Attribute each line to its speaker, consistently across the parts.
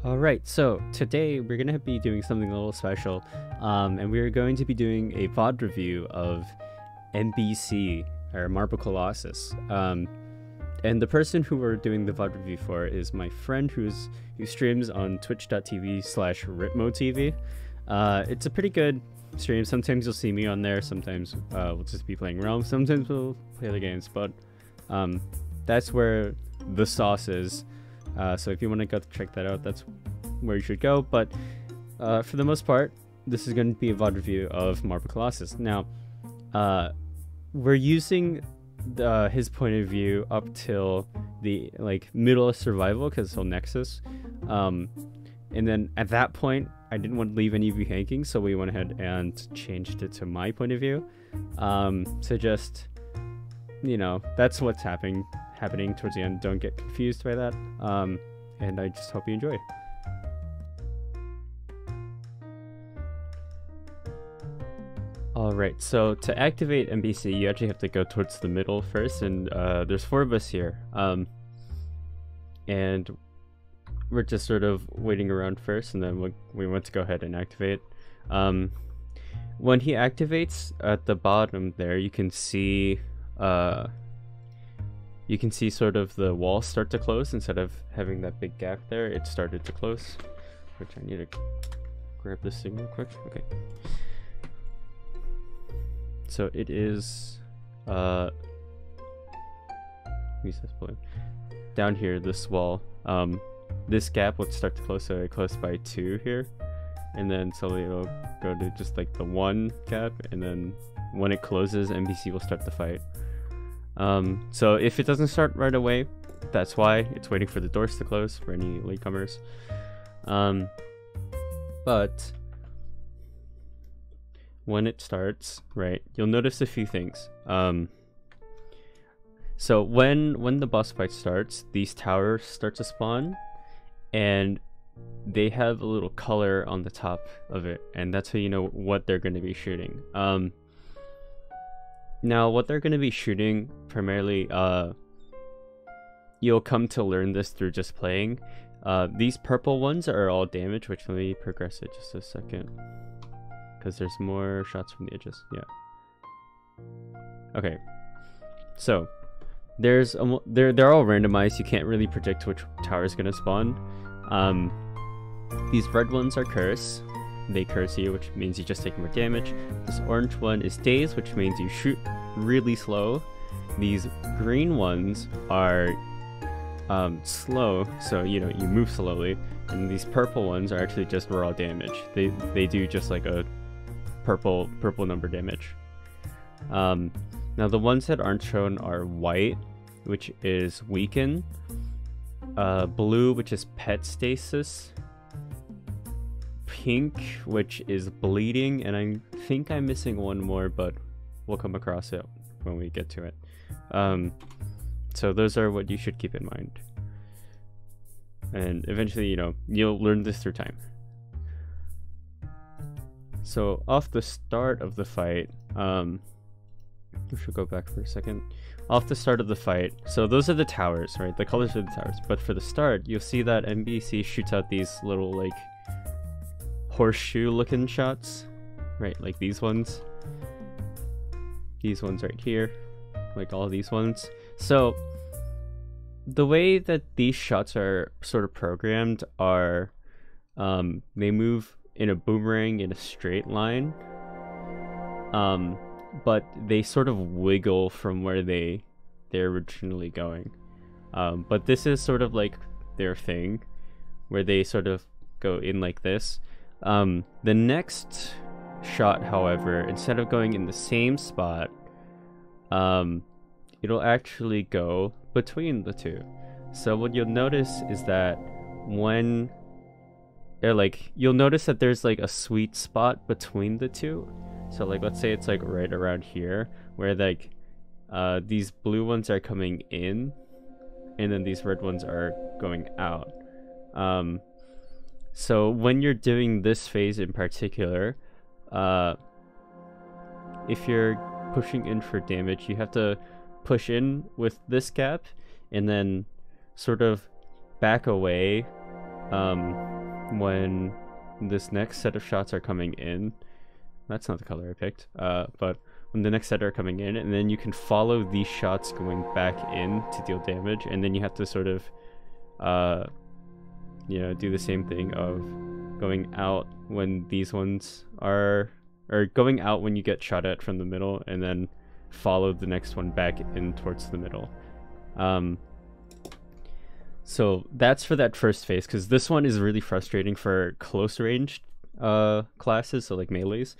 Speaker 1: Alright, so today we're going to be doing something a little special, and we're going to be doing a VOD review of MBC, or Marble Colossus. And the person who we're doing the VOD review for is my friend who streams on twitch.tv/ritmotv. It's a pretty good stream. Sometimes you'll see me on there, sometimes we'll just be playing Realm, sometimes we'll play other games, but that's where the sauce is. So if you want to go check that out, that's where you should go. But for the most part, this is going to be a VOD review of Marble Colossus. Now, we're using his point of view up till the middle of survival, because till Nexus. And then at that point, I didn't want to leave any of you hanging, so we went ahead and changed it to my point of view. So just, that's what's happening towards the end. Don't get confused by that. And I just hope you enjoy. Alright, so to activate MBC, you actually have to go towards the middle first, and there's 4 of us here. And we're just sort of waiting around first, and then we want to go ahead and activate. When he activates, at the bottom there, you can see sort of the walls start to close. Instead of having that big gap there, it started to close. Which I need to grab this thing real quick. Okay. So it is down here, this wall. This gap would start to close, so it closed by 2 here. And then slowly it'll go to just like the 1 gap, and then when it closes, MBC will start the fight. So if it doesn't start right away, that's why. It's waiting for the doors to close for any latecomers. But when it starts, right, you'll notice a few things. So when the boss fight starts, these towers start to spawn, and they have a little color on the top of it, and that's how you know what they're going to be shooting. Now, what they're going to be shooting, primarily, you'll come to learn this through just playing. These purple ones are all damage, which let me progress it just a second, because there's more shots from the edges. Yeah. Okay. So, they're all randomized. You can't really predict which tower is going to spawn. These red ones are curse. They curse you, which means you just take more damage. This orange one is daze, which means you shoot really slow. These green ones are slow, so you move slowly. And these purple ones are actually just raw damage. They do just like a purple number damage. Now the ones that aren't shown are white, which is weaken, blue, which is pet stasis, pink, which is bleeding, and I think I'm missing one more, but we'll come across it when we get to it. So those are what you should keep in mind, and eventually you'll learn this through time. So off the start of the fight, we should go back for a second. Off the start of the fight, so those are the towers, right? The colors are the towers, but for the start, you'll see that MBC shoots out these little horseshoe looking shots, right? Like these ones right here, like all these ones. So the way that these shots are sort of programmed are they move in a boomerang in a straight line, but they sort of wiggle from where they're originally going. But this is sort of like their thing, where they sort of go in like this. The next shot, however, instead of going in the same spot, it'll actually go between the two. So what you'll notice is that when you'll notice that there's a sweet spot between the two. So let's say it's right around here, where these blue ones are coming in, and then these red ones are going out. So when you're doing this phase in particular, if you're pushing in for damage, you have to push in with this gap, and then sort of back away when this next set of shots are coming in. That's not the color I picked, but when the next set are coming in, and then you can follow these shots going back in to deal damage, and then you have to sort of, you know, do the same thing of going out when these ones are, or going out when you get shot at from the middle, and then follow the next one back in towards the middle. So that's for that first phase, because this one is really frustrating for close range classes, so like melees.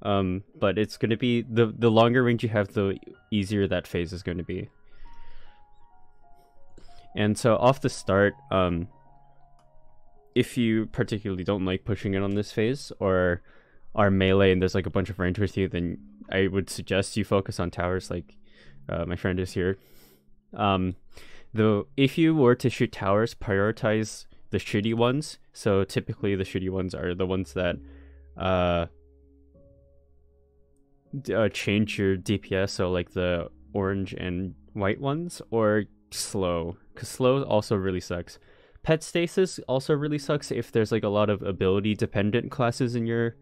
Speaker 1: But it's going to be, the longer range you have, the easier that phase is going to be. And so off the start, if you particularly don't like pushing in on this phase, or are melee and there's like a bunch of range with you, then I would suggest you focus on towers, like my friend is here. Though if you were to shoot towers, prioritize the shitty ones. So typically the shitty ones are the ones that change your DPS, so like the orange and white ones, or slow, because slow also really sucks. Pet stasis also really sucks if there's like a lot of ability dependent classes in your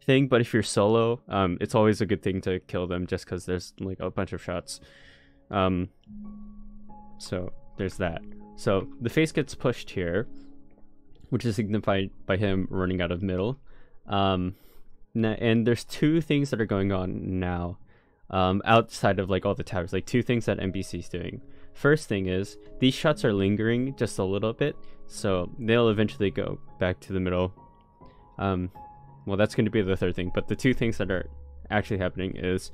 Speaker 1: thing, but if you're solo, it's always a good thing to kill them just because there's like a bunch of shots. So there's that. So the face gets pushed here, which is signified by him running out of middle. And there's two things that are going on now, outside of like all the towers, like two things that MBC's doing. First thing is these shots are lingering just a little bit, so they'll eventually go back to the middle. Well, that's going to be the third thing, but the two things that are actually happening is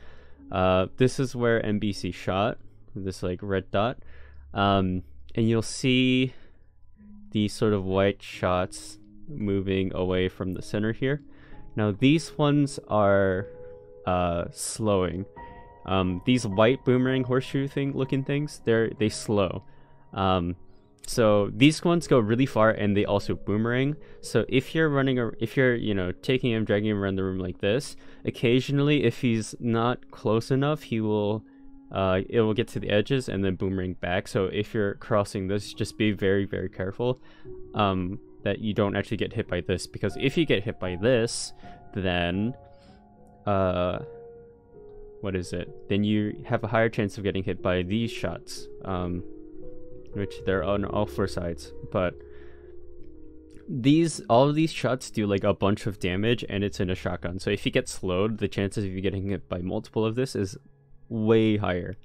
Speaker 1: this is where MBC shot, this like red dot, and you'll see these sort of white shots moving away from the center here. Now these ones are slowing. These white boomerang horseshoe thing looking things, they slow. So these ones go really far and they also boomerang. So if you're running, if you're, you know, taking him, dragging him around the room like this, occasionally if he's not close enough, he will, it will get to the edges and then boomerang back. So if you're crossing this, just be very, very careful that you don't actually get hit by this, because if you get hit by this, then what is it? Then you have a higher chance of getting hit by these shots, which they're on all four sides. But all of these shots do like a bunch of damage, and it's in a shotgun. So if you get slowed, the chances of you getting hit by multiple of this is way higher.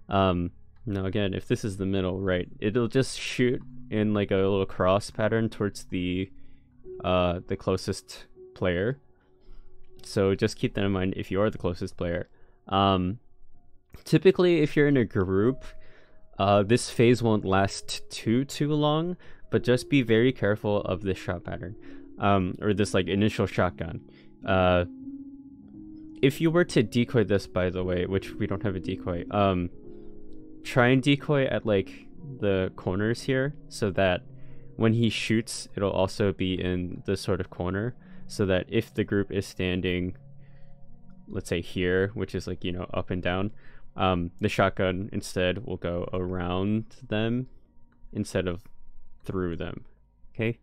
Speaker 1: Now again, if this is the middle, right, it'll just shoot in like a little cross pattern towards the closest player. So just keep that in mind if you are the closest player. Typically if you're in a group, this phase won't last too long, but just be very careful of this shot pattern, or this like initial shotgun. If you were to decoy this, by the way, which we don't have a decoy, try and decoy at like the corners here, so that when he shoots, it'll also be in this sort of corner, so that if the group is standing, let's say here, which is like, you know, up and down, the shotgun instead will go around them instead of through them. Okay,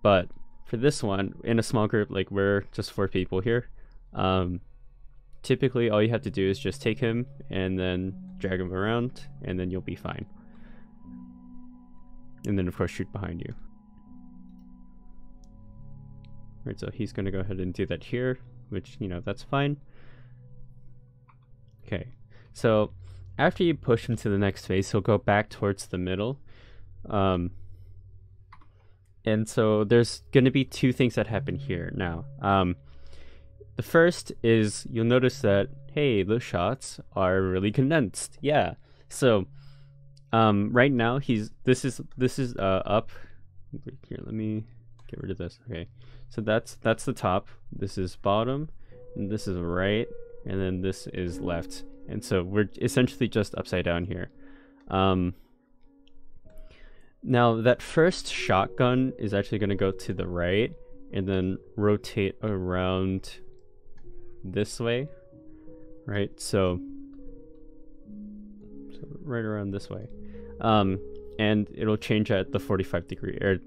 Speaker 1: but for this one, in a small group, like we're just 4 people here, typically all you have to do is just take him and then drag him around, and then you'll be fine. And then of course shoot behind you. Right, so he's going to go ahead and do that here, which, you know, that's fine. Okay, so after you push him to the next phase, he'll go back towards the middle. And so there's going to be two things that happen here now. The first is you'll notice that, hey, those shots are really condensed. Yeah. So right now this is up here. Let me get rid of this. Okay, so that's the top, this is bottom, and this is right, and then this is left, and so we're essentially just upside down here. Now that first shotgun is actually going to go to the right and then rotate around this way, right? So right around this way, and it'll change at the 45 degree, or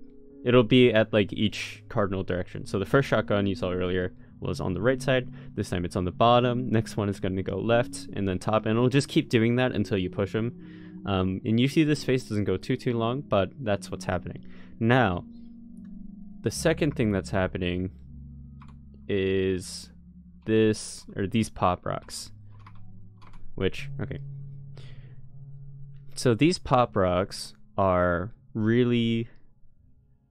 Speaker 1: it'll be at like each cardinal direction. So the first shotgun you saw earlier was on the right side. This time it's on the bottom. Next one is going to go left and then top, and it'll just keep doing that until you push them. And usually this phase doesn't go too long, but that's what's happening. Now, the second thing that's happening is this, or these pop rocks, which, okay. So these pop rocks are really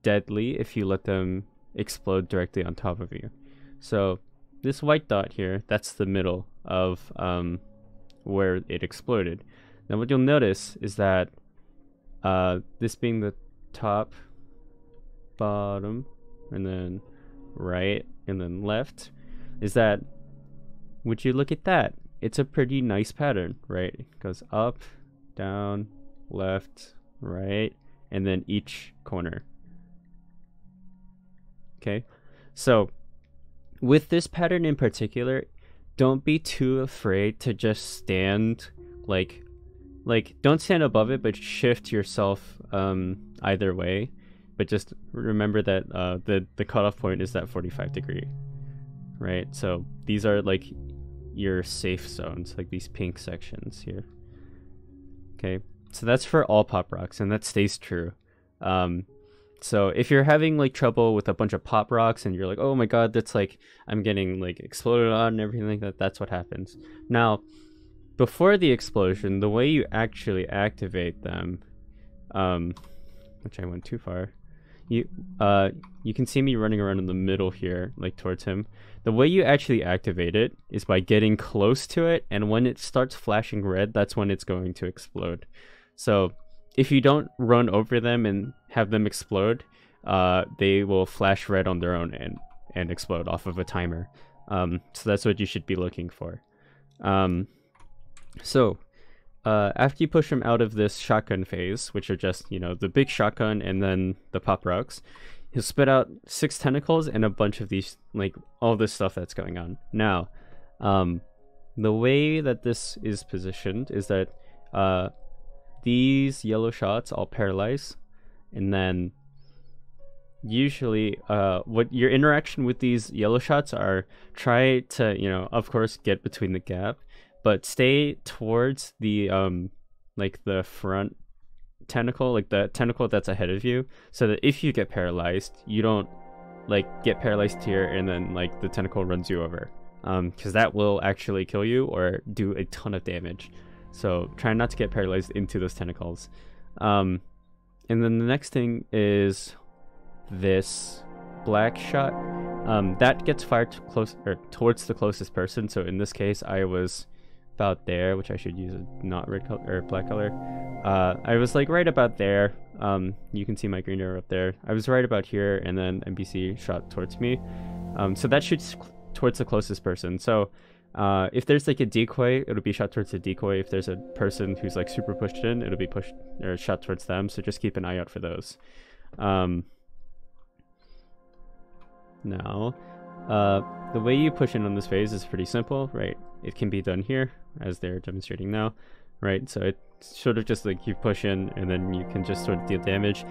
Speaker 1: deadly if you let them explode directly on top of you. So this white dot here, that's the middle of where it exploded. Now what you'll notice is that this being the top, bottom, and then right, and then left, is that, would you look at that? It's a pretty nice pattern, right? It goes up, down, left, right, and then each corner. Okay, so with this pattern in particular, don't be too afraid to just stand like don't stand above it, but shift yourself either way. But just remember that the cutoff point is that 45-degree, right? So these are like your safe zones, like these pink sections here. Okay, so that's for all pop rocks, and that stays true. So if you're having like trouble with a bunch of pop rocks and you're like, oh my god, that's like, I'm getting like exploded on and everything like that, that's what happens. Now, before the explosion, the way you actually activate them, which I went too far, you can see me running around in the middle here, like towards him. The way you actually activate it is by getting close to it, and when it starts flashing red, that's when it's going to explode. So if you don't run over them and have them explode, they will flash red on their own and explode off of a timer. So that's what you should be looking for. So after you push them out of this shotgun phase, which are just, you know, the big shotgun and then the pop rocks, he'll spit out 6 tentacles and a bunch of these, like all this stuff that's going on. Now, the way that this is positioned is that these yellow shots all paralyze, and then usually what your interaction with these yellow shots are, try to, you know, of course get between the gap, but stay towards the like the front tentacle, like the tentacle that's ahead of you, so that if you get paralyzed, you don't like get paralyzed here and then like the tentacle runs you over, because that will actually kill you or do a ton of damage. So try not to get paralyzed into those tentacles. And then the next thing is this black shot. That gets fired close or towards the closest person. So in this case, I was about there, which I should use a not red color or black color. I was like right about there. You can see my green arrow up there. I was right about here, and then MBC shot towards me. So that shoots towards the closest person. So if there's like a decoy, it'll be shot towards the decoy. If there's a person who's like super pushed in, it'll be pushed or shot towards them. So just keep an eye out for those. Now, the way you push in on this phase is pretty simple, right? It can be done here, as they're demonstrating now, right? So it's sort of just like you push in, and then you can just sort of deal damage.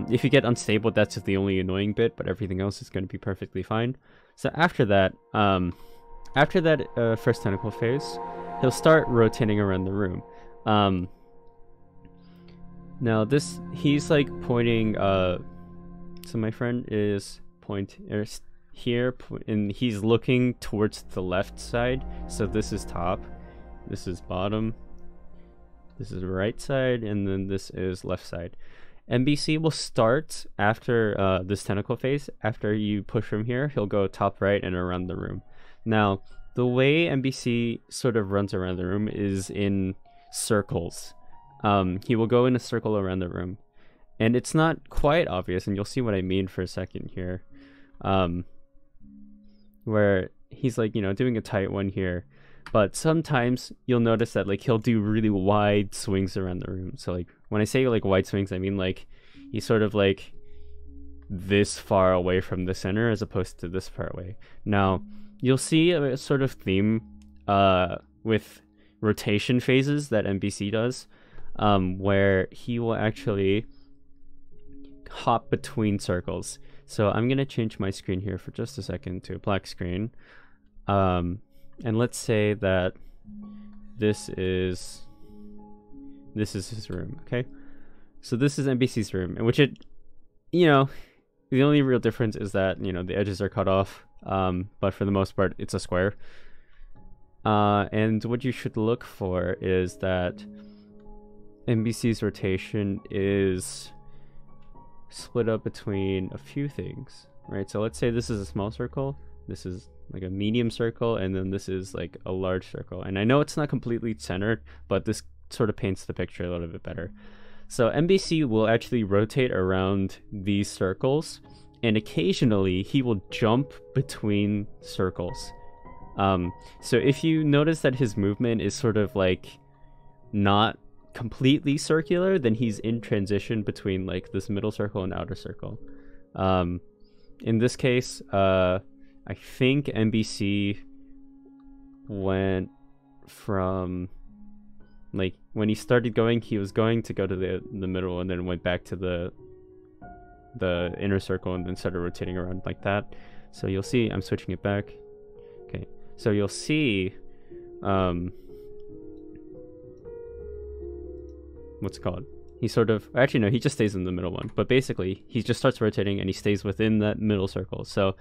Speaker 1: If you get unstable, that's the only annoying bit, but everything else is going to be perfectly fine. So after that, first tentacle phase, he'll start rotating around the room. Now this, he's like pointing, so my friend is pointing here, and he's looking towards the left side. So this is top, this is bottom, this is right side, and then this is left side. MBC will start after this tentacle phase. After you push from here, he'll go top right and around the room. Now, the way MBC sort of runs around the room is in circles. He will go in a circle around the room, and it's not quite obvious, and you'll see what I mean for a second here, where he's like, you know, doing a tight one here, but sometimes you'll notice that like he'll do really wide swings around the room. So like when I say like wide swings, I mean like he's sort of like this far away from the center as opposed to this far away. Now you'll see a sort of theme with rotation phases that MBC does, where he will actually hop between circles. So I'm gonna change my screen here for just a second to a black screen. And let's say that this is his room, okay? So this is MBC's room, in which the only real difference is that, the edges are cut off, but for the most part, it's a square. And what you should look for is that MBC's rotation is split up between a few things, right? So let's say this is a small circle, this is like a medium circle, and then this is like a large circle. And I know it's not completely centered, but this sort of paints the picture a little bit better. So MBC will actually rotate around these circles, and occasionally he will jump between circles. So if you notice that his movement is sort of like not completely circular, then he's in transition between like this middle circle and outer circle. In this case, I think MBC went from, like, when he started going, he was going to go to the middle, and then went back to the inner circle, and then started rotating around like that. So you'll see, I'm switching it back. Okay, so you'll see, what's it called? He sort of, actually no, he just stays in the middle one, but basically he just starts rotating and he stays within that middle circle. So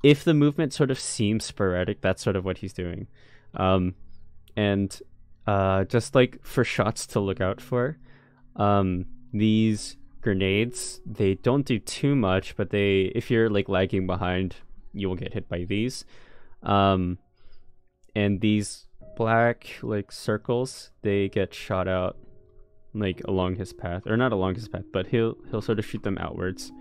Speaker 1: if the movement sort of seems sporadic, that's sort of what he's doing. And just like for shots to look out for, these grenades, they don't do too much, but if you're like lagging behind, you will get hit by these. And these black like circles, they get shot out like along his path, or not along his path, but he'll sort of shoot them outwards.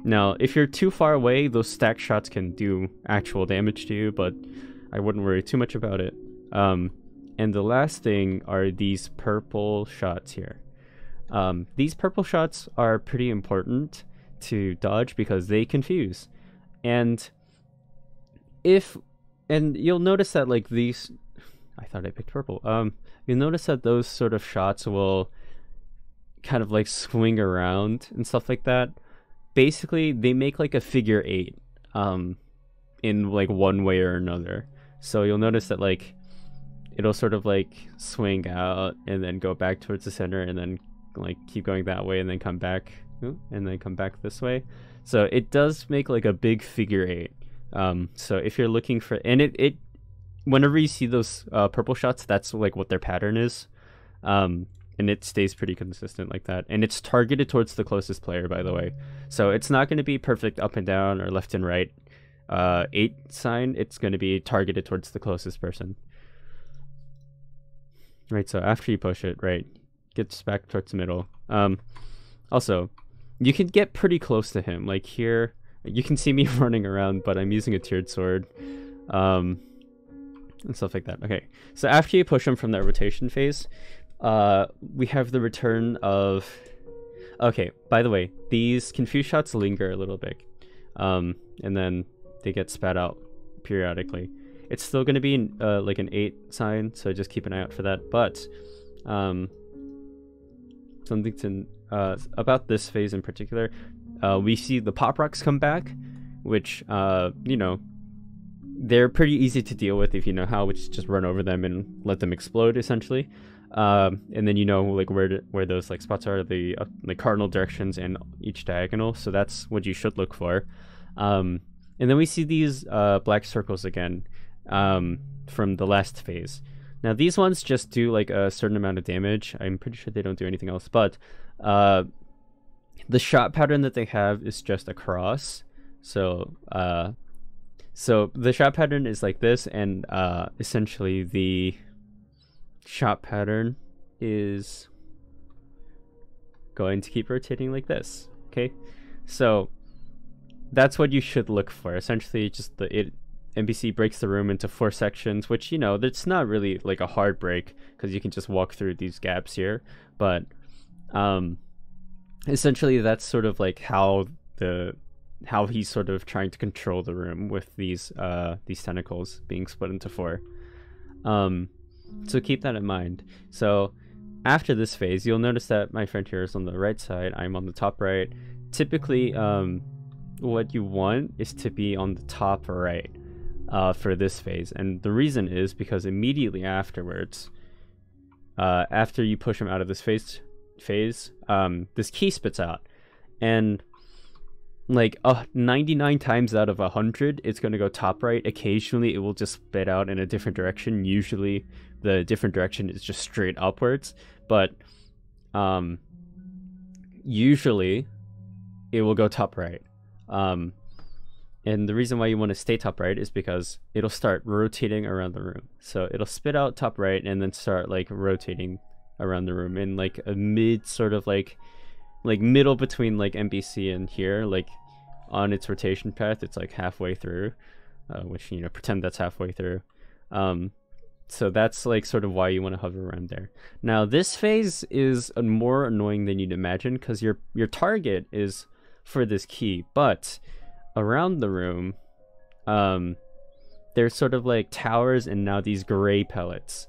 Speaker 1: Now if you're too far away, those stack shots can do actual damage to you, but I wouldn't worry too much about it. And the last thing are these purple shots here. These purple shots are pretty important to dodge because they confuse. And you'll notice that like these, I thought I picked purple. You'll notice that those sort of shots will kind of like swing around and stuff like that. Basically, they make like a figure 8 in like one way or another. So you'll notice that like it'll sort of like swing out and then go back towards the center, and then like keep going that way, and then come back, and then come back this way. So it does make like a big figure 8. So if you're looking for, and it whenever you see those purple shots, that's like what their pattern is. And it stays pretty consistent like that. And it's targeted towards the closest player, by the way. So it's not going to be perfect up and down or left and right 8 sign. It's going to be targeted towards the closest person. Right, so after you push it, right, gets back towards the middle. Also, you can get pretty close to him. Like here, you can see me running around, but I'm using a tiered sword. And stuff like that. Okay, so after you push him from that rotation phase, we have the return of... Okay, by the way, these confuse shots linger a little bit, and then they get spat out periodically. It's still going to be like an 8 sign, so just keep an eye out for that. But something to about this phase in particular, we see the pop rocks come back, which they're pretty easy to deal with if you know how, which is just run over them and let them explode essentially. And then like where those like spots are, the like cardinal directions and each diagonal. So that's what you should look for. And then we see these black circles again from the last phase. Now these ones just do like a certain amount of damage. I'm pretty sure they don't do anything else, but the shot pattern that they have is just a cross. So the shot pattern is like this, and essentially the shot pattern is going to keep rotating like this. Okay, so that's what you should look for. Essentially, just MBC breaks the room into 4 sections, which it's not really like a hard break because you can just walk through these gaps here. But essentially, that's sort of like how he's sort of trying to control the room with these tentacles being split into 4. So keep that in mind. So after this phase, you'll notice that my friend here is on the right side. I'm on the top right. Typically, what you want is to be on the top right for this phase. And the reason is because immediately afterwards, after you push him out of this phase, this key spits out. And like 99 times out of 100, it's going to go top right. Occasionally, it will just spit out in a different direction. Usually, the different direction is just straight upwards. But usually, it will go top right. And the reason why you want to stay top right is because it'll start rotating around the room. So it'll spit out top right and then start like rotating around the room in like a mid sort of like middle between like MBC and here, like on its rotation path, it's like halfway through, which, you know, pretend that's halfway through. So that's like sort of why you want to hover around there. Now this phase is more annoying than you'd imagine because your target is for this key, but around the room, there's sort of like towers and now these gray pellets.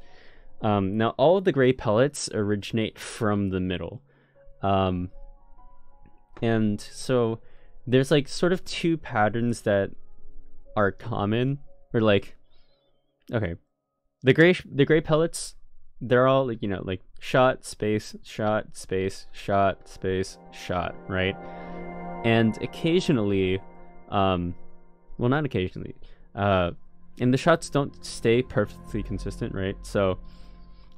Speaker 1: Now all of the gray pellets originate from the middle. And so there's like sort of two patterns that are common, or like, okay, the gray pellets, they're all like, you know, like shot, space, shot, space, shot, space, shot, right? And occasionally, well, not occasionally, and the shots don't stay perfectly consistent, right? So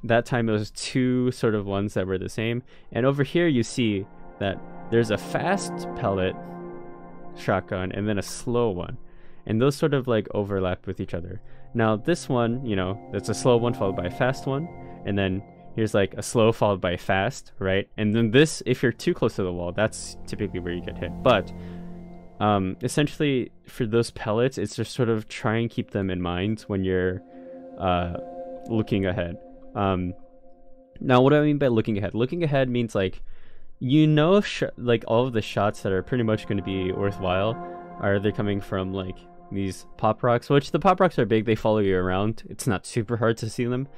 Speaker 1: that time it was two sort of ones that were the same. And over here you see that there's a fast pellet shotgun and then a slow one. And those sort of like overlap with each other. Now this one, you know, that's a slow one followed by a fast one. And then here's like a slow followed by a fast, right? And then this, if you're too close to the wall, that's typically where you get hit. But essentially for those pellets, it's just sort of try and keep them in mind when you're looking ahead. Now what do I mean by looking ahead? Looking ahead means like, you know, like all of the shots that are pretty much going to be worthwhile are they coming from like these pop rocks, which the pop rocks are big, they follow you around, it's not super hard to see them.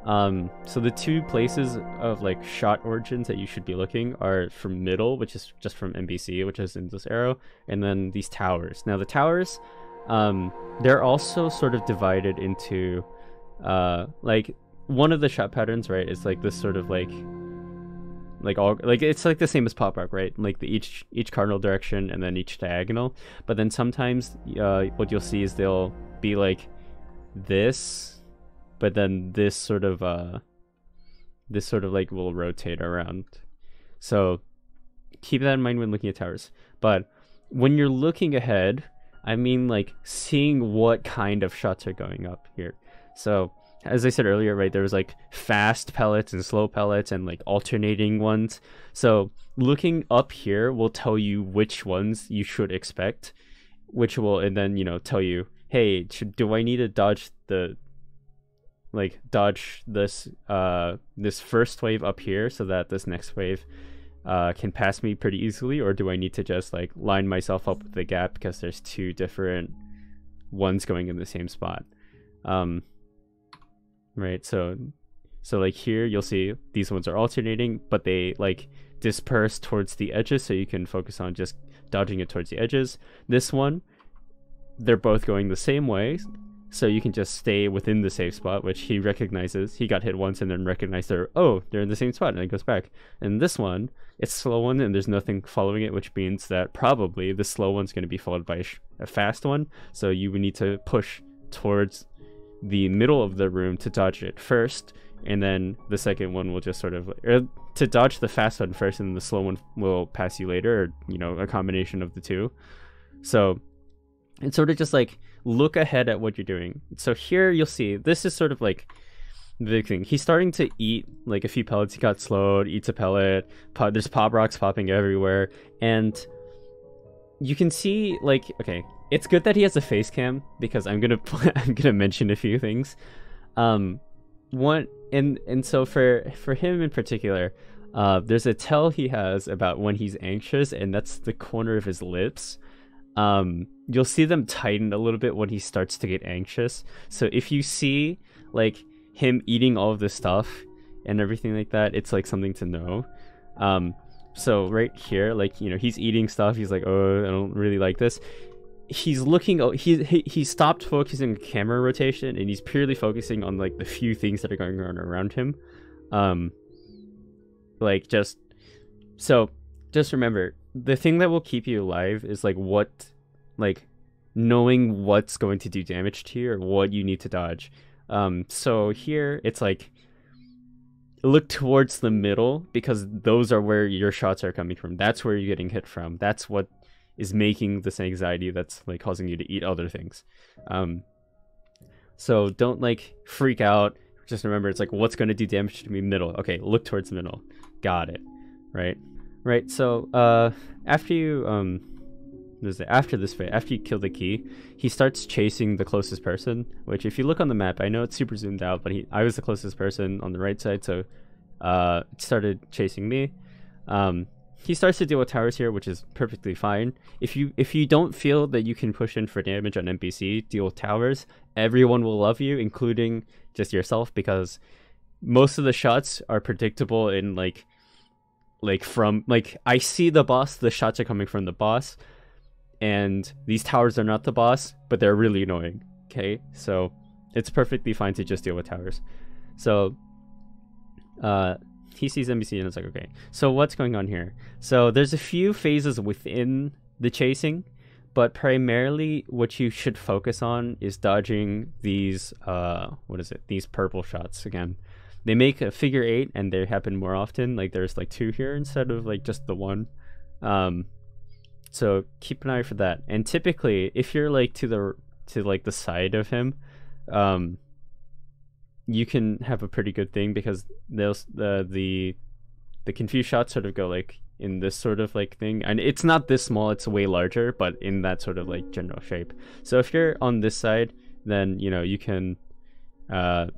Speaker 1: So the two places of like shot origins that you should be looking are from middle, which is just from MBC, which is in this arrow, and then these towers. Now the towers, they're also sort of divided into like one of the shot patterns, right, is like this sort of like all like it's like the same as pop rock, right? Like the each cardinal direction and then each diagonal. But then sometimes what you'll see is they'll be like this, but then this sort of like will rotate around. So keep that in mind when looking at towers. But when you're looking ahead, I mean like seeing what kind of shots are going up here. So as I said earlier, right, there was like fast pellets and slow pellets and like alternating ones. So looking up here will tell you which ones you should expect, which will, and then, you know, tell you, hey, do I need to dodge this this first wave up here so that this next wave can pass me pretty easily, or do I need to just like line myself up with the gap because there's two different ones going in the same spot. Right, so like here you'll see these ones are alternating, but they like disperse towards the edges, so you can focus on just dodging it towards the edges. This one, they're both going the same way, so you can just stay within the safe spot, which he recognizes. He got hit once and then recognized they're in the same spot, and it goes back. And this one, it's a slow one and there's nothing following it, which means that probably the slow one's going to be followed by a fast one, so you would need to push towards the middle of the room to dodge it first, and then the second one will just sort of, or to dodge the fast one first and the slow one will pass you later, or, you know, a combination of the two. So it's sort of just like look ahead at what you're doing. So here you'll see this is sort of like the big thing. He's starting to eat like a few pellets. He got slowed, eats a pellet, there's pop rocks popping everywhere, and you can see like, okay, it's good that he has a face cam because I'm gonna mention a few things. One, and so for him in particular, there's a tell he has about when he's anxious, and that's the corner of his lips. You'll see them tighten a little bit when he starts to get anxious. So if you see like him eating all of this stuff and everything like that, it's like something to know. So right here, like, you know, he's eating stuff, he's like, oh, I don't really like this. He's looking, he stopped focusing on camera rotation, and he's purely focusing on like the few things that are going on around him. Like, just remember, the thing that will keep you alive is like knowing what's going to do damage to you or what you need to dodge. So here it's like, look towards the middle, because those are where your shots are coming from. That's where you're getting hit from. That's what is making this anxiety that's like causing you to eat other things. So don't like freak out. Just remember, it's like, what's going to do damage to me? Middle. Okay, look towards the middle. Got it. Right. So after you after you kill the key, he starts chasing the closest person, which if you look on the map, I know it's super zoomed out, but I was the closest person on the right side, so it started chasing me. He starts to deal with towers here, which is perfectly fine. If you don't feel that you can push in for damage on NPC, deal with towers. Everyone will love you, including just yourself, because most of the shots are predictable in like from like, I see the boss, the shots are coming from the boss, and these towers are not the boss, but they're really annoying. Okay, so it's perfectly fine to just deal with towers. So he sees NBC and it's like, okay, so what's going on here? So there's a few phases within the chasing, but primarily what you should focus on is dodging these these purple shots. Again, they make a figure 8 and they happen more often. Like, there's like 2 here instead of like just the 1. So keep an eye for that. And typically, if you're like to the side of him, you can have a pretty good thing, because the confused shots sort of go like in this sort of like thing, and it's not this small, it's way larger, but in that sort of like general shape. So if you're on this side, then you know you can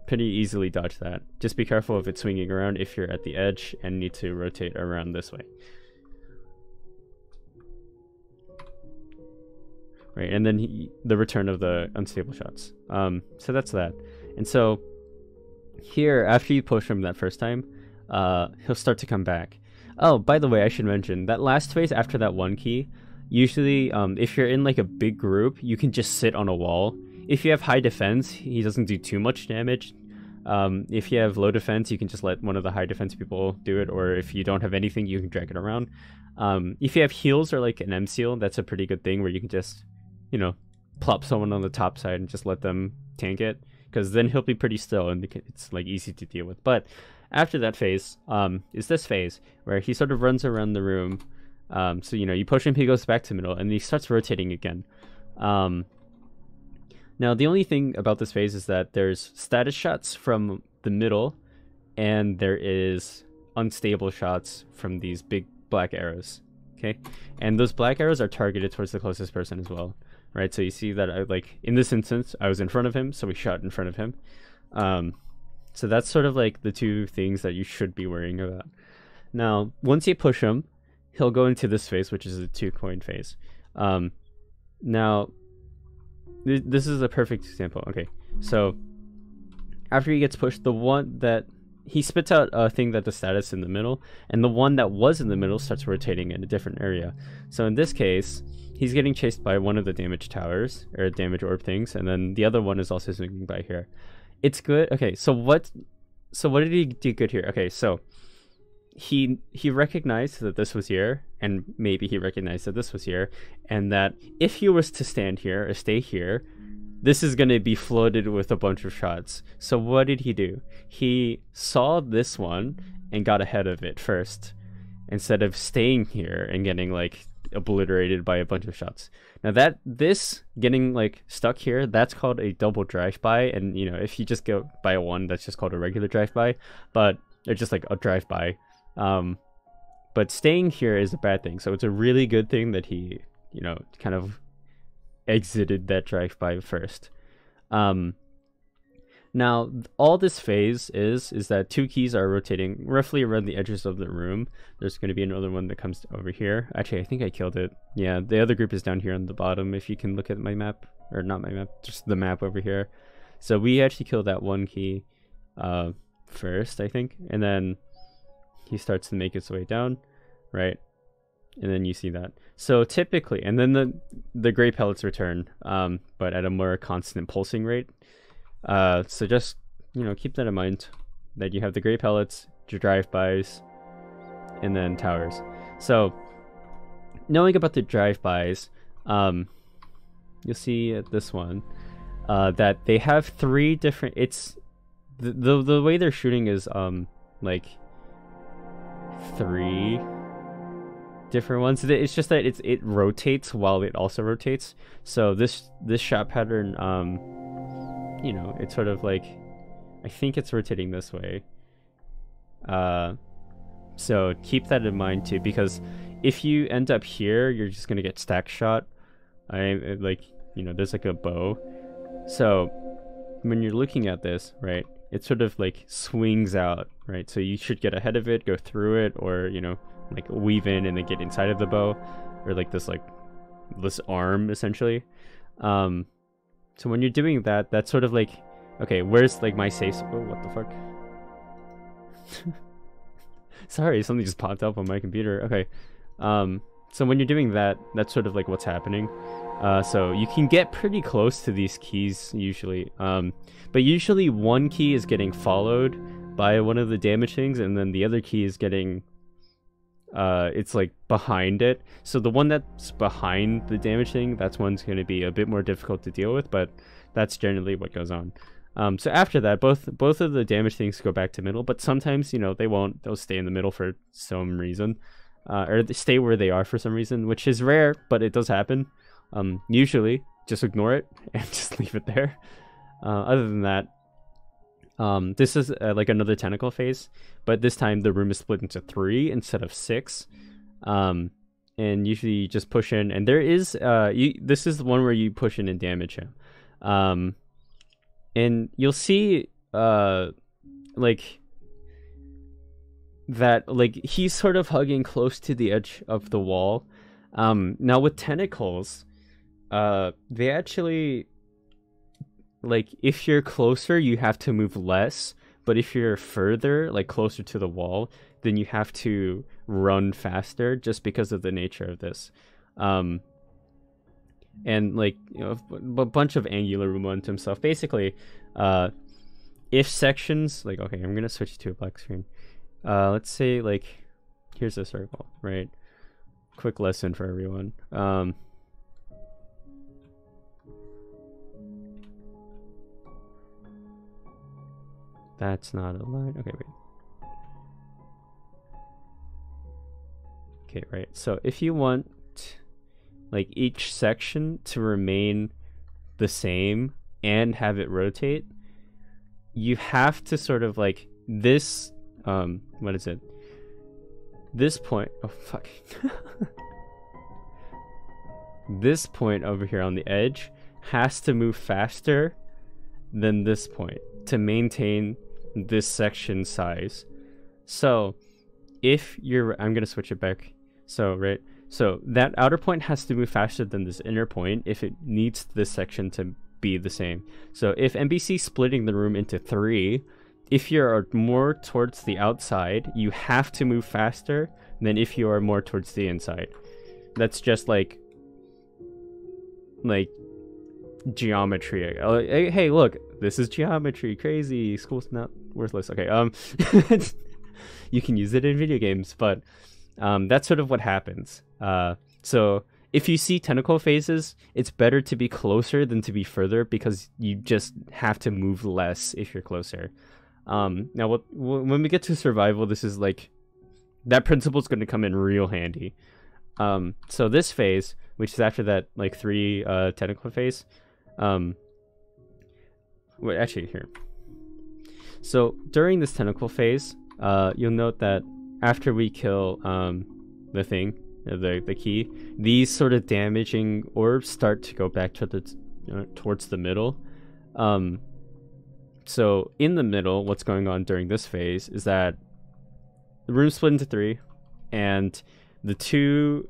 Speaker 1: pretty easily dodge that. Just be careful of it swinging around if you're at the edge and need to rotate around this way. Right, and then the return of the unstable shots. So that's that. And so here, after you push him that first time, he'll start to come back. Oh, by the way, I should mention that last phase after that 1 key, usually if you're in like a big group, you can just sit on a wall. If you have high defense, he doesn't do too much damage. If you have low defense, you can just let one of the high defense people do it, or if you don't have anything, you can drag it around. If you have heals or like an M seal, that's a pretty good thing where you can just, you know, plop someone on the top side and just let them tank it, because then he'll be pretty still and it's like easy to deal with. But after that phase is this phase where he sort of runs around the room. So, you know, you push him, he goes back to middle, and he starts rotating again. Now, the only thing about this phase is that there's status shots from the middle, and there is unstable shots from these big black arrows. Okay, and those black arrows are targeted towards the closest person as well, right? So you see that in this instance, I was in front of him, so we shot in front of him. So that's sort of like the 2 things that you should be worrying about. Now, once you push him, he'll go into this phase, which is a 2-coin phase. Now, this is a perfect example. Okay, so after he gets pushed, the one that he spits out a thing that the status in the middle, and the one that was in the middle starts rotating in a different area. So in this case, he's getting chased by one of the damage towers or damage orb things, and then the other one is also swinging by here. It's good. Okay, so what did he do good here? Okay, so he recognized that this was here, and maybe he recognized that this was here, and that if he was to stand here or stay here, this is going to be flooded with a bunch of shots. So what did he do? He saw this one and got ahead of it first, instead of staying here and getting like obliterated by a bunch of shots. Now this getting like stuck here, that's called a double drive-by, and you know, if you just go by a 1, that's just called a regular drive-by, but it's just like a drive-by. But staying here is a bad thing, so it's a really good thing that he, you know, kind of exited that drive-by first. Now, all this phase is that 2 keys are rotating roughly around the edges of the room. There's going to be another one that comes over here. Actually, I think I killed it. Yeah, the other group is down here on the bottom, if you can look at my map. Or not my map, just the map over here. So we actually killed that 1 key. first, I think, and then he starts to make his way down, right? And then you see that. So typically, and then the gray pellets return, but at a more constant pulsing rate. So just, you know, keep that in mind, that you have the gray pellets, your drive-bys, and then towers. So knowing about the drive-bys, you'll see at this one that they have 3 different. It's the way they're shooting is like 3 different ones. It's just that it rotates while it also rotates. So this shot pattern, you know, it's sort of like, I think it's rotating this way. So keep that in mind too, because if you end up here, you're just gonna get stack shot. Like, you know, there's like a bow. So when you're looking at this, right, it sort of like swings out, right? So you should get ahead of it, go through it, or, you know, like weave in and then get inside of the bow, or like this arm essentially. So when you're doing that, that's sort of like, okay, where's like my safe? Oh, what the fuck? Sorry, something just popped up on my computer. Okay. So when you're doing that, that's sort of like what's happening. So you can get pretty close to these keys usually. But usually one key is getting followed by one of the damage things, and then the other key is getting it's like behind it. So the one that's behind the damage thing, that's one's going to be a bit more difficult to deal with, but that's generally what goes on. So after that, both of the damage things go back to middle, but sometimes, you know, they won't. They'll stay in the middle for some reason, or they stay where they are for some reason, which is rare, but it does happen. Usually just ignore it and just leave it there. Other than that, this is like another tentacle phase, but this time the room is split into 3 instead of 6. And usually you just push in, and there is this is the one where you push in and damage him. And you'll see like that, like he's sort of hugging close to the edge of the wall. Now with tentacles, they actually, like, if you're closer, you have to move less, but if you're further, like closer to the wall, then you have to run faster, just because of the nature of this. And like, you know, a bunch of angular momentum stuff. Basically, if sections, like, okay, I'm gonna switch to a black screen. Let's say, like, here's a circle, right? Quick lesson for everyone. That's not a line. Okay, wait. Okay, right. So if you want, like, each section to remain the same and have it rotate, you have to sort of like this, what is it? This point, oh fuck. This point over here on the edge has to move faster than this point to maintain this section size. So if you're, I'm gonna switch it back. So right, so that outer point has to move faster than this inner point if it needs this section to be the same. So if MBC splitting the room into 3, if you're more towards the outside, you have to move faster than if you are more towards the inside. That's just like geometry. Hey, look, this is geometry. Crazy. School's not worthless. Okay, you can use it in video games, but that's sort of what happens. So if you see tentacle phases, it's better to be closer than to be further, because you just have to move less if you're closer. Now when we get to survival, this is like, that principle is going to come in real handy. So this phase, which is after that like 3 tentacle phase, wait, actually here. So during this tentacle phase, you'll note that after we kill the thing, the key, these sort of damaging orbs start to go back to the towards the middle. So in the middle, what's going on during this phase is that the room split into 3, and the two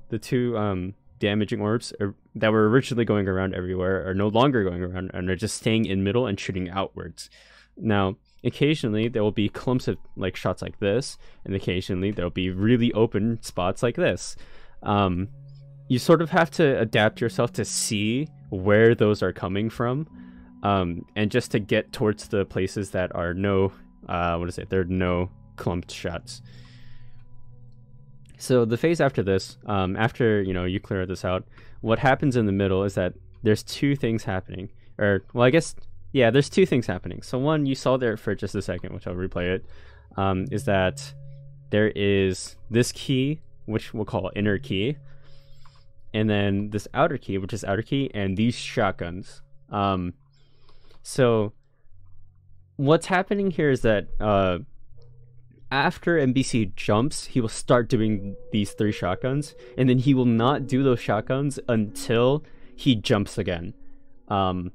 Speaker 1: damaging orbs that were originally going around everywhere are no longer going around, and are just staying in middle and shooting outwards. Now, occasionally there will be clumps of like shots like this, and occasionally there'll be really open spots like this. You sort of have to adapt yourself to see where those are coming from, and just to get towards the places that are no there are no clumped shots. So the phase after this, after you clear this out, what happens in the middle is that there's two things happening, or well, I guess yeah, there's two things happening. So one, you saw there for just a second, which I'll replay it, is that there is this key, which we'll call inner key, and then this outer key, which is outer key, and these shotguns. So what's happening here is that after MBC jumps, he will start doing these 3 shotguns, and then he will not do those shotguns until he jumps again. And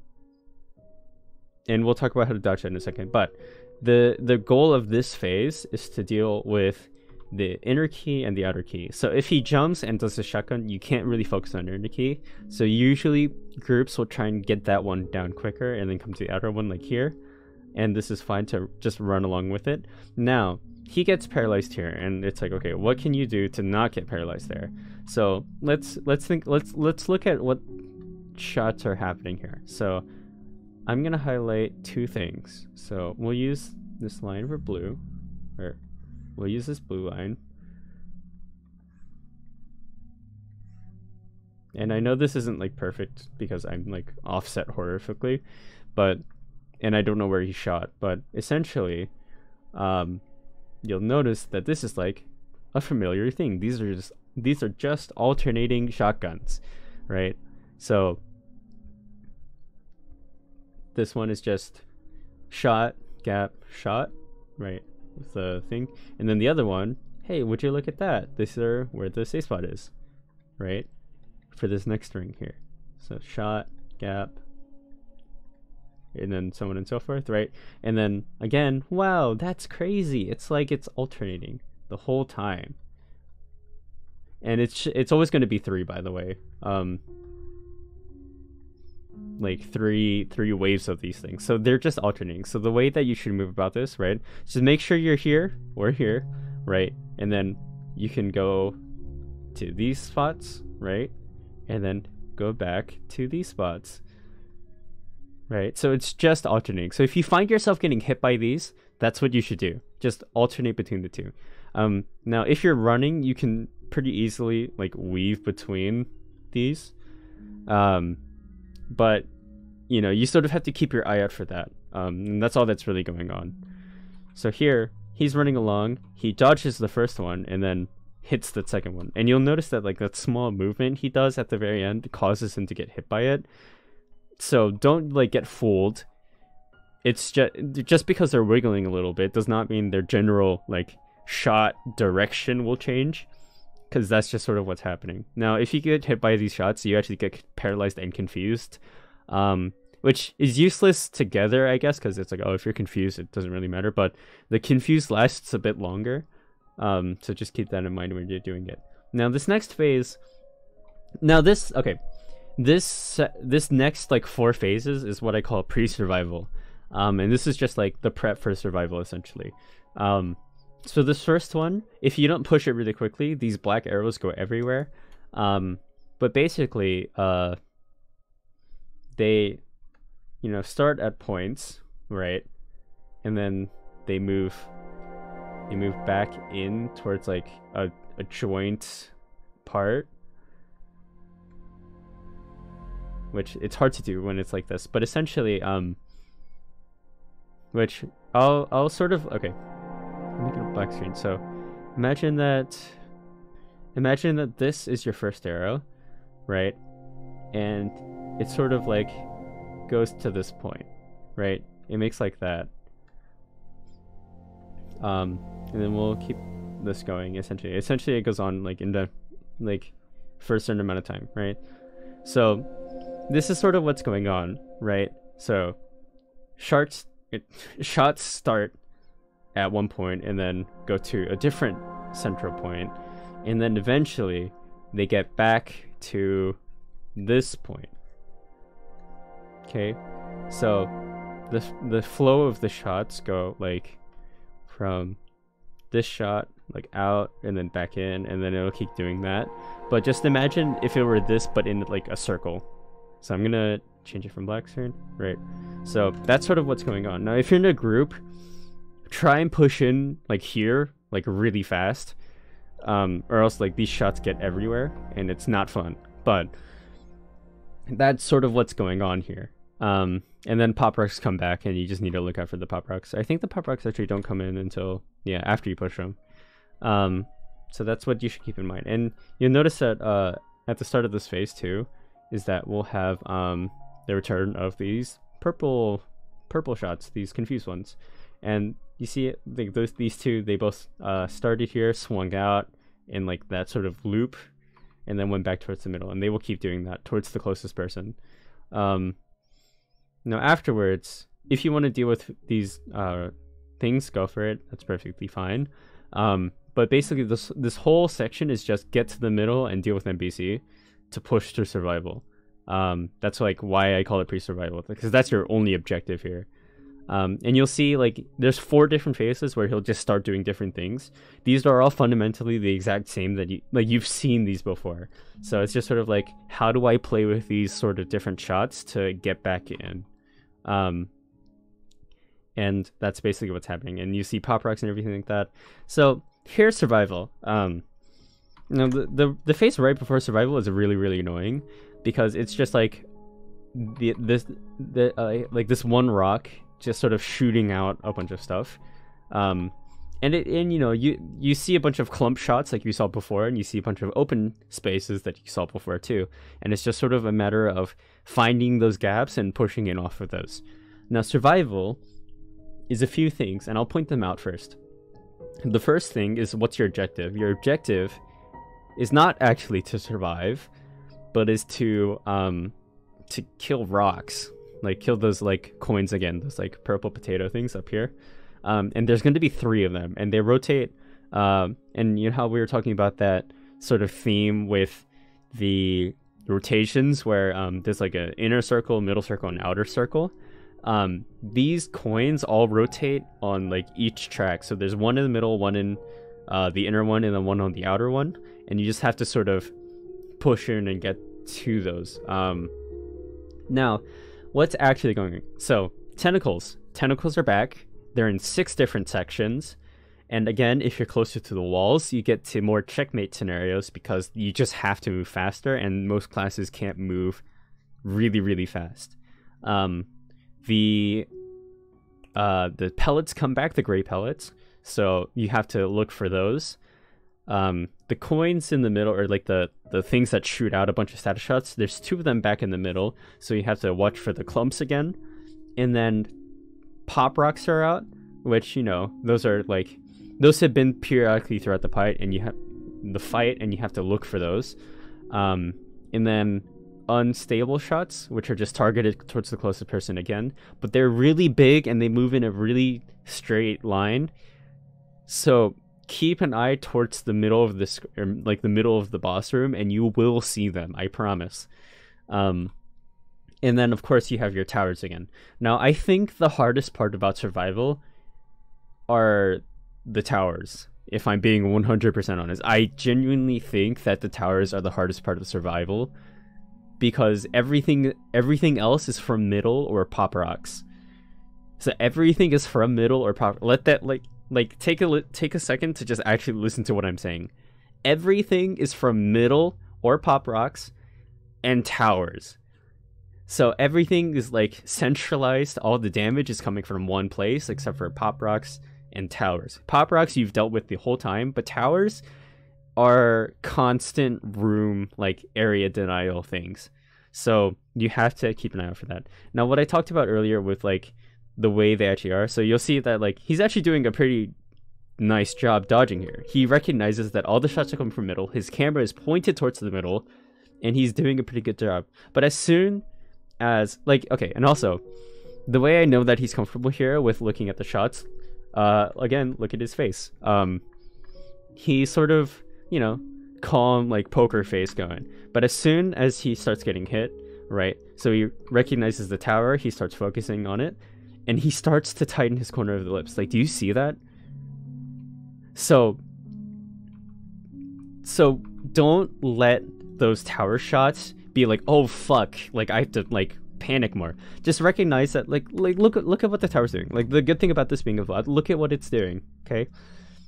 Speaker 1: we'll talk about how to dodge that in a second. But the goal of this phase is to deal with the inner key and the outer key. So if he jumps and does the shotgun, you can't really focus on the inner key. So usually groups will try and get that one down quicker and then come to the outer one like here. And this is fine to just run along with it. Now, he gets paralyzed here, and it's like, okay, what can you do to not get paralyzed there? So let's look at what shots are happening here. So I'm gonna highlight 2 things. So we'll use this line for blue, or we'll use this blue line. And I know this isn't like perfect because I'm like offset horrifically, and I don't know where he shot, but essentially, you'll notice that this is like a familiar thing. These are just alternating shotguns, right? So this one is just shot, gap, shot, right? With the thing. And then the other one, hey, would you look at that? This is where the safe spot is, right? For this next ring here. So shot, gap, and then so on and so forth, right? And then again, wow, that's crazy. It's like it's alternating the whole time. And it's always going to be 3, by the way. Like three waves of these things. So they're just alternating. So the way that you should move about this, right? Just make sure you're here or here, right? And then you can go to these spots, right? And then go back to these spots. Right, so it's just alternating. So if you find yourself getting hit by these, that's what you should do. Just alternate between the 2. Now, if you're running, you can pretty easily like weave between these. But you sort of have to keep your eye out for that. And that's all that's really going on. So here, he's running along. He dodges the first one and then hits the second one. And you'll notice that like that small movement he does at the very end causes him to get hit by it. So don't like get fooled. It's just because they're wiggling a little bit does not mean their general like shot direction will change, because that's just sort of what's happening. Now, if you get hit by these shots, you actually get paralyzed and confused, which is useless together, I guess, because it's like, oh, if you're confused, it doesn't really matter. But the confused lasts a bit longer, so just keep that in mind when you're doing it. Now, this next phase. Now, this next like 4 phases is what I call pre-survival, and this is just like the prep for survival essentially. So this first one, if you don't push it really quickly, these black arrows go everywhere, but basically they start at points, right, and then they move back in towards like a joint part, which it's hard to do when it's like this, but essentially, which I'll sort of, okay, make it a black screen. So imagine that this is your first arrow, right? And it sort of like goes to this point, right? It makes like that. And then we'll keep this going essentially. Essentially it goes on like in the for a certain amount of time, right? So this is sort of what's going on, right? So shots start at one point and then go to a different central point, and then eventually they get back to this point. Okay, so the flow of the shots go like from this shot like out and then back in, and then it'll keep doing that. But just imagine if it were this but in like a circle. So I'm gonna change it from black screen, right? So that's sort of what's going on. Now if you're in a group, try and push in like here like really fast, or else like these shots get everywhere and it's not fun. But that's sort of what's going on here. And then pop rocks come back and you just need to look out for the pop rocks. I think the pop rocks actually don't come in until after you push them. So that's what you should keep in mind. And you'll notice that at the start of this phase too is that we'll have the return of these purple shots, these confused ones. And you see it, like these two, they both started here, swung out in like that sort of loop, and then went back towards the middle, and they will keep doing that towards the closest person. Now afterwards, if you want to deal with these things, go for it. That's perfectly fine. But basically this whole section is just get to the middle and deal with MBC to push to survival. That's like why I call it pre-survival, because that's your only objective here. And you'll see like there's 4 different phases where he'll just start doing different things. These are all fundamentally the exact same that you've seen these before. So it's just sort of like, how do I play with these sort of different shots to get back in? And that's basically what's happening. And you see pop rocks and everything like that. So here's survival. Now the phase right before survival is really, really annoying, because it's just like this one rock just sort of shooting out a bunch of stuff, and you know, you see a bunch of clump shots like you saw before, and you see a bunch of open spaces that you saw before too, and it's just sort of a matter of finding those gaps and pushing in off of those. Now survival is a few things, and I'll point them out first. The first thing is, what's your objective? Your objective is not actually to survive, but is to kill rocks. Like kill those like coins again, those like purple potato things up here. And there's going to be 3 of them, and they rotate. And you know how we were talking about that sort of theme with the rotations where there's like an inner circle, middle circle, and outer circle. These coins all rotate on like each track. So there's one in the middle, one in the inner one, and then one on the outer one. And you just have to sort of push in and get to those. Now, what's actually going on? So tentacles are back. They're in 6 different sections, and again, if you're closer to the walls, you get to more checkmate scenarios, because you just have to move faster, and most classes can't move really, really fast. The pellets come back, the gray pellets, so you have to look for those. The coins in the middle, or like the things that shoot out a bunch of status shots, there's 2 of them back in the middle, so you have to watch for the clumps again. And then pop rocks are out, which, you know, those have been periodically throughout the fight, and you have to look for those. And then unstable shots, which are just targeted towards the closest person again, but they're really big and they move in a really straight line. So keep an eye towards the middle of this, or like the middle of the boss room, and you will see them, I promise. And then of course you have your towers again. Now I think the hardest part about survival are the towers. If I'm being 100% honest, I genuinely think that the towers are the hardest part of survival, because everything else is from middle or pop rocks. So everything is from middle or pop. Let that take a second to just actually listen to what I'm saying. Everything is from middle or pop rocks and towers. So everything is like centralized. All the damage is coming from one place, except for pop rocks and towers. Pop rocks you've dealt with the whole time, but towers are constant room, like area denial things. So you have to keep an eye out for that. Now, what I talked about earlier with like the way they actually are, so you'll see that like he's actually doing a pretty nice job dodging here. He recognizes that all the shots are coming from middle. His camera is pointed towards the middle, and he's doing a pretty good job. But as soon as like, okay, and also the way I know that he's comfortable here with looking at the shots, again, look at his face. He sort of, you know, calm, like poker face going. But as soon as he starts getting hit, right, so he recognizes the tower, he starts focusing on it, and he starts to tighten his corner of the lips. Like, do you see that? So don't let those tower shots be like, oh fuck, like I have to like panic more. Just recognize that like look at what the tower's doing. Like, the good thing about this being a VOD, look at what it's doing. Okay,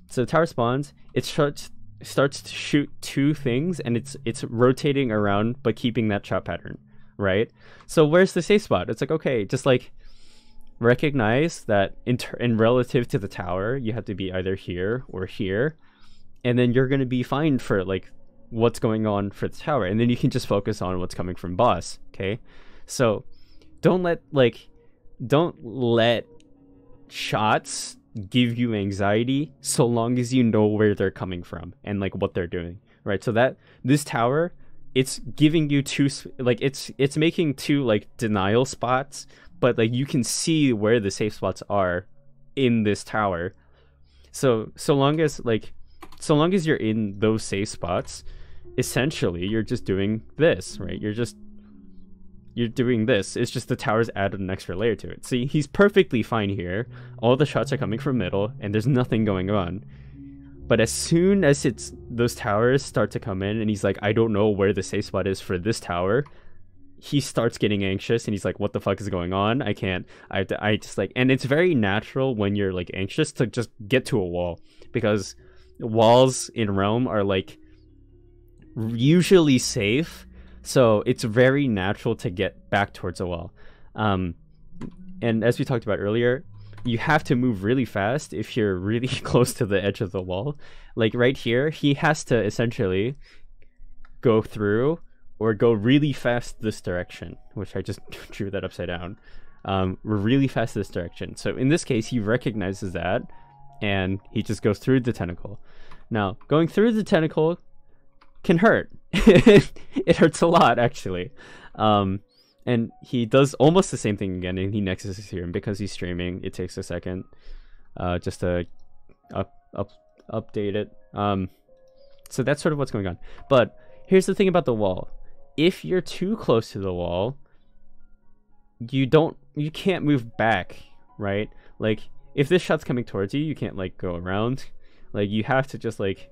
Speaker 1: so the tower spawns, it starts to shoot two things, and it's rotating around but keeping that shot pattern, right? So where's the safe spot? It's like, okay, just like recognize that in relative to the tower, you have to be either here or here, and then you're going to be fine for like what's going on for the tower, and then you can just focus on what's coming from boss. Okay, so don't let shots give you anxiety, so long as you know where they're coming from and like what they're doing, right? So that this tower, it's giving you two, like it's making two like denial spots, but like you can see where the safe spots are in this tower. So long as you're in those safe spots, essentially you're just doing this, right? You're doing this. It's just the tower's added an extra layer to it. See, he's perfectly fine here. All the shots are coming from middle, and there's nothing going on. But as soon as those towers start to come in, and he's like, I don't know where the safe spot is for this tower, he starts getting anxious, and he's like, what the fuck is going on? I just like, and it's very natural when you're like anxious to just get to a wall, because walls in Realm are like usually safe. So it's very natural to get back towards a wall. And as we talked about earlier, you have to move really fast if you're really close to the edge of the wall. Like right here, he has to essentially go through or go really fast this direction, which I just drew that upside down. Really fast this direction. So in this case, he recognizes that, and he just goes through the tentacle. Now, going through the tentacle can hurt. It hurts a lot, actually. And he does almost the same thing again, and he nexuses here, and because he's streaming, it takes a second just to update it. So that's sort of what's going on. But here's the thing about the wall. If you're too close to the wall, you can't move back, right? Like, if this shot's coming towards you, you can't like go around. Like, you have to just like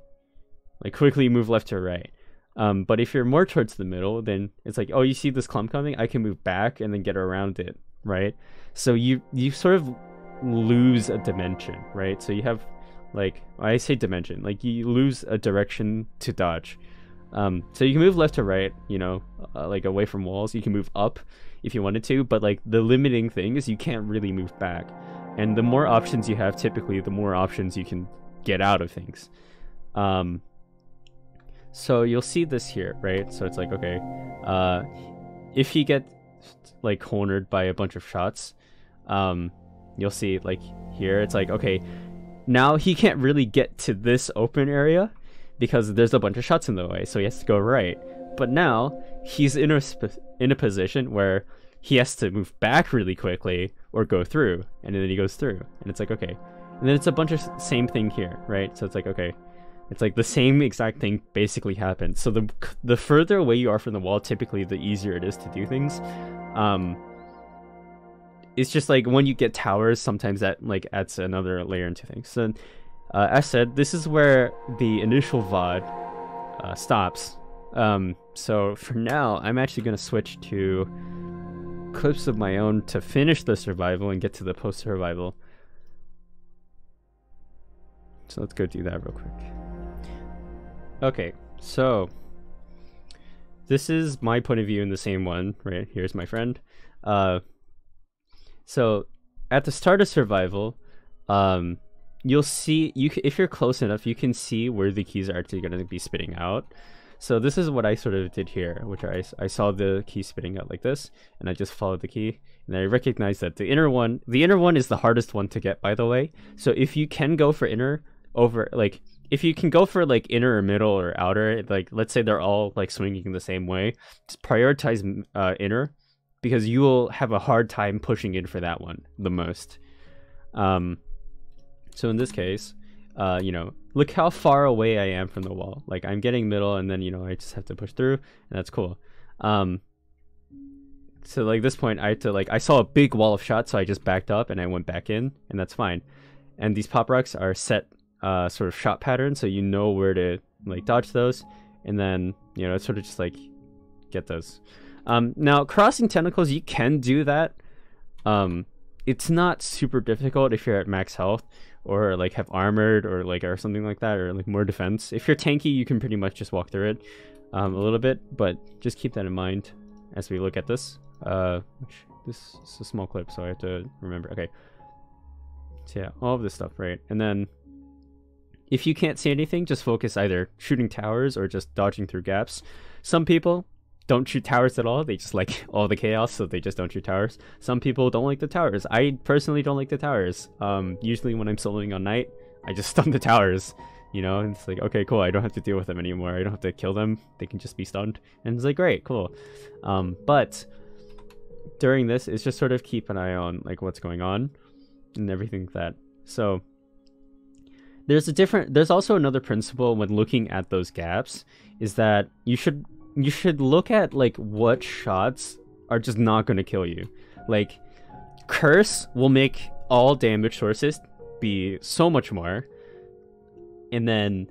Speaker 1: quickly move left to right. But if you're more towards the middle, then it's like, oh, you see this clump coming? I can move back and then get around it, right? So you sort of lose a dimension, right? So you have, like, I say dimension, like you lose a direction to dodge. So you can move left to right, you know, like away from walls. You can move up if you wanted to, but like the limiting thing is you can't really move back. And the more options you have, typically, the more options you can get out of things. So you'll see this here, right? So it's like, okay, if he gets like cornered by a bunch of shots, you'll see like here, it's like, okay, now he can't really get to this open area because there's a bunch of shots in the way, so he has to go right. But now he's in a position where he has to move back really quickly or go through, and then he goes through, and it's like, okay. And then it's a bunch of same thing here, right? So it's like, okay, it's like the same exact thing basically happens. So the further away you are from the wall, typically the easier it is to do things. It's just like when you get towers, sometimes that like adds another layer into things. So as said, this is where the initial VOD stops. So for now, I'm actually going to switch to clips of my own to finish the survival and get to the post-survival. So let's go do that real quick. Okay, so this is my point of view in the same one, right? Here's my friend. So at the start of survival, you'll see, if you're close enough, you can see where the keys are actually going to be spitting out. So this is what I sort of did here, which I saw the key spitting out like this, and I just followed the key, and I recognized that the inner one is the hardest one to get, by the way. So if you can go for inner over, like, if you can go for like inner or middle or outer, like let's say they're all like swinging the same way, just prioritize inner, because you will have a hard time pushing in for that one the most. So in this case, you know, look how far away I am from the wall. Like, I'm getting middle, and then, you know, I just have to push through, and that's cool. So like this point, I had to like I saw a big wall of shots, so I just backed up and I went back in, and that's fine. And these pop rocks are set sort of shot patterns, so you know where to like dodge those, and then it's sort of just like get those. Now crossing tentacles, you can do that. It's not super difficult if you're at max health or like have armored or like or something like that, or like more defense. If you're tanky, you can pretty much just walk through it a little bit, but just keep that in mind as we look at this. This is a small clip, so I have to remember. Okay, so yeah, all of this stuff, right? And then if you can't see anything, just focus either shooting towers or just dodging through gaps. Some people don't shoot towers at all. They just like all the chaos, so they just don't shoot towers. Some people don't like the towers. I personally don't like the towers. Usually when I'm soloing on night, I just stun the towers. And it's like, okay, cool. I don't have to deal with them anymore. I don't have to kill them. They can just be stunned. And it's like, great, cool. But during this, it's just sort of keep an eye on like what's going on and everything like that. So there's also another principle when looking at those gaps, is that you should look at like what shots are just not going to kill you. Like curse will make all damage sources be so much more, and then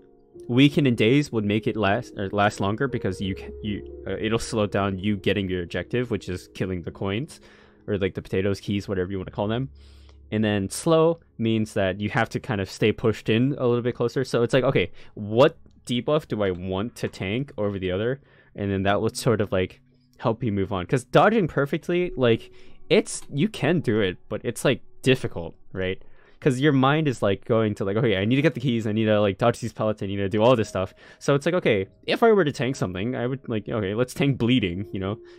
Speaker 1: weaken and daze would make it last longer, because it'll slow down you getting your objective, which is killing the coins or like the potatoes, keys, whatever you want to call them. And then slow means that you have to kind of stay pushed in a little bit closer. So it's like, okay, what debuff do I want to tank over the other? And then that would sort of like help you move on. Because dodging perfectly, like you can do it, but it's like difficult, right? Because your mind is like going to like, okay, I need to get the keys, I need to like dodge these pellets, I need to do all this stuff. So it's like, okay, if I were to tank something, I would like, okay, let's tank bleeding.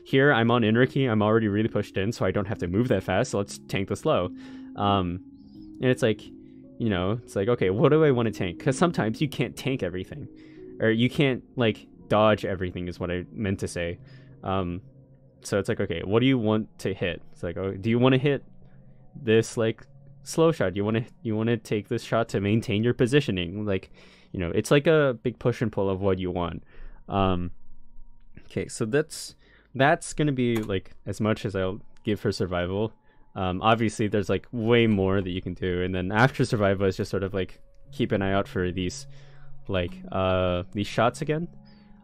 Speaker 1: Here I'm on inner key, I'm already really pushed in, so I don't have to move that fast. So let's tank the slow. And it's like, it's like, okay, what do I want to tank? Because sometimes you can't tank everything, or you can't like dodge everything, is what I meant to say. So it's like, okay, what do you want to hit? It's like, oh, do you want to hit this like slow shot? You want to take this shot to maintain your positioning? Like, it's like a big push and pull of what you want. Okay, so that's gonna be like as much as I'll give for survival. Obviously there's like way more that you can do, and then after survival is just sort of like keep an eye out for these like these shots again,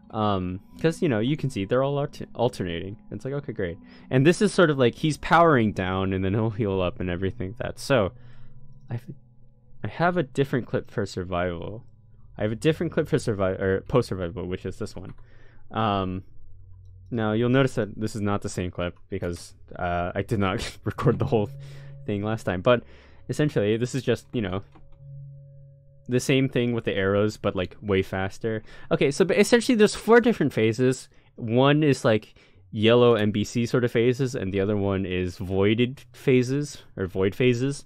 Speaker 1: because you can see they're all alternating. It's like, okay, great. And this is sort of like he's powering down and then he'll heal up and everything like that. So I have a different clip for survival. I have a different clip for survival or post survival, which is this one. Now you'll notice that this is not the same clip, because I did not record the whole thing last time. But essentially this is just the same thing with the arrows, but like way faster. Okay, so essentially there's 4 different phases. One is like yellow MBC sort of phases, and the other one is voided phases or void phases.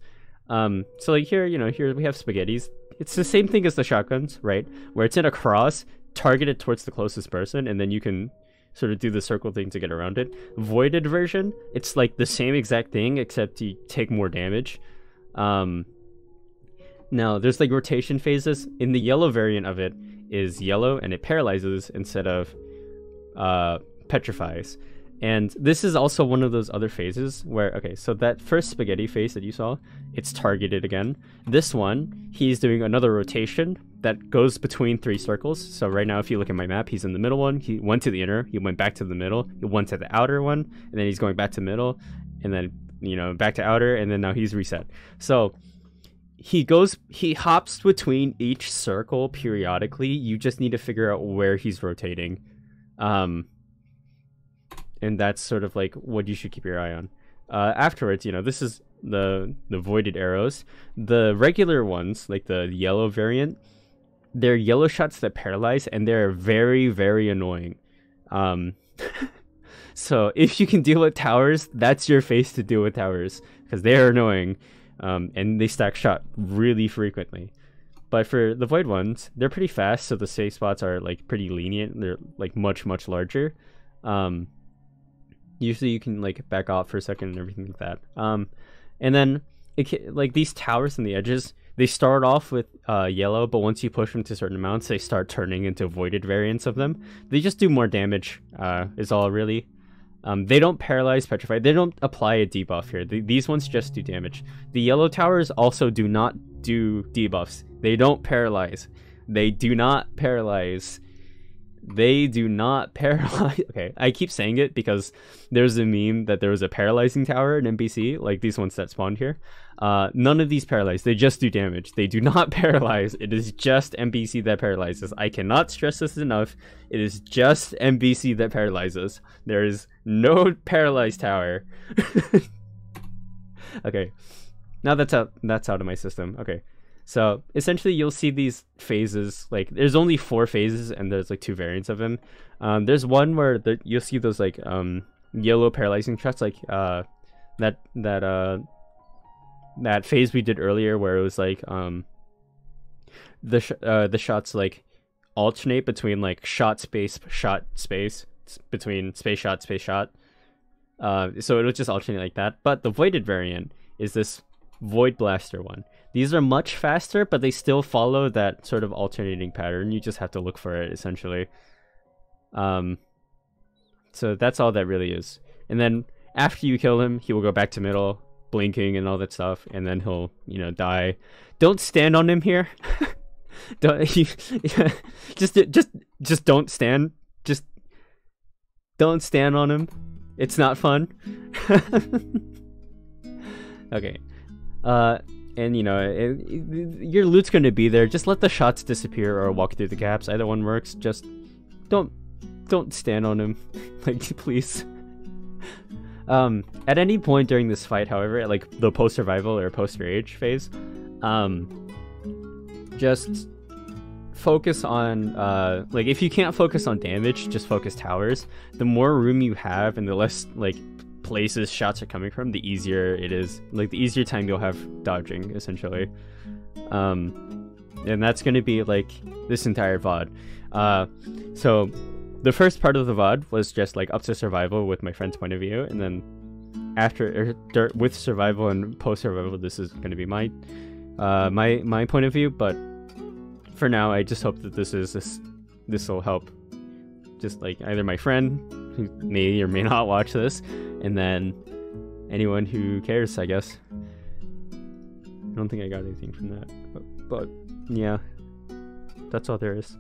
Speaker 1: So like here, here we have spaghettis. It's the same thing as the shotguns, right? Where it's in a cross, targeted towards the closest person, and then you can sort of do the circle thing to get around it. Voided version, it's like the same exact thing, except you take more damage. Now there's like rotation phases. In the yellow variant of it is yellow, and it paralyzes instead of petrifies. And this is also one of those other phases where, okay, so that first spaghetti phase that you saw, it's targeted again. This one, he's doing another rotation that goes between 3 circles. So right now, if you look at my map, he's in the middle one. He went to the inner, he went back to the middle, he went to the outer one, and then he's going back to middle, and then, back to outer, and then now he's reset. So he hops between each circle periodically. You just need to figure out where he's rotating. And that's sort of like what you should keep your eye on. Afterwards, this is the voided arrows. The regular ones, like the yellow variant, they're yellow shots that paralyze, and they're very, very annoying. So if you can deal with towers, that's your phase to deal with towers, because they're annoying, and they stack shot really frequently. But for the void ones, they're pretty fast, so the safe spots are like pretty lenient. They're like much, much larger. Usually you can like back off for a second and everything like that. And then like these towers on the edges, they start off with yellow, but once you push them to certain amounts, they start turning into voided variants of them. They just do more damage, is all really. They don't paralyze, petrify. They don't apply a debuff here. These ones just do damage. The yellow towers also do not do debuffs. They don't paralyze. They do not paralyze. They do not paralyze. Okay, I keep saying it because there's a meme that there was a paralyzing tower in MBC, like these ones that spawned here. None of these paralyze. They just do damage. They do not paralyze. It is just MBC that paralyzes. I cannot stress this enough. It is just MBC that paralyzes. There is no paralyzed tower. Okay, now that's out of my system. Okay. So essentially you'll see these phases, like there's only 4 phases and there's like 2 variants of them. There's one where you'll see those like yellow paralyzing shots, like that phase we did earlier where it was like the shots like alternate between like shot space between space shot. So it'll just alternate like that. But the voided variant is this void blaster one. These are much faster, but they still follow that sort of alternating pattern. You just have to look for it, essentially. So that's all that really is. And then after you kill him, he will go back to middle, blinking and all that stuff, and then he'll, you know, die. Don't stand on him here. Just don't stand. Just don't stand on him. It's not fun. Okay. And you know, your loot's going to be there. Just let the shots disappear or walk through the gaps. Either one works. Just don't stand on him. Like, please. At any point during this fight, however, like the post-survival or post-rage phase, just focus on, like, if you can't focus on damage, just focus towers. The more room you have and the less, like, places shots are coming from, the easier it is. Like, the easier time you'll have dodging, essentially. And that's going to be like this entire VOD. So the first part of the VOD was just like up to survival with my friend's point of view, and then after with survival and post survival, this is going to be my my point of view. But for now, I just hope that this will help just like either my friend who may or may not watch this, and then anyone who cares, I guess. I don't think I got anything from that, but yeah, that's all there is.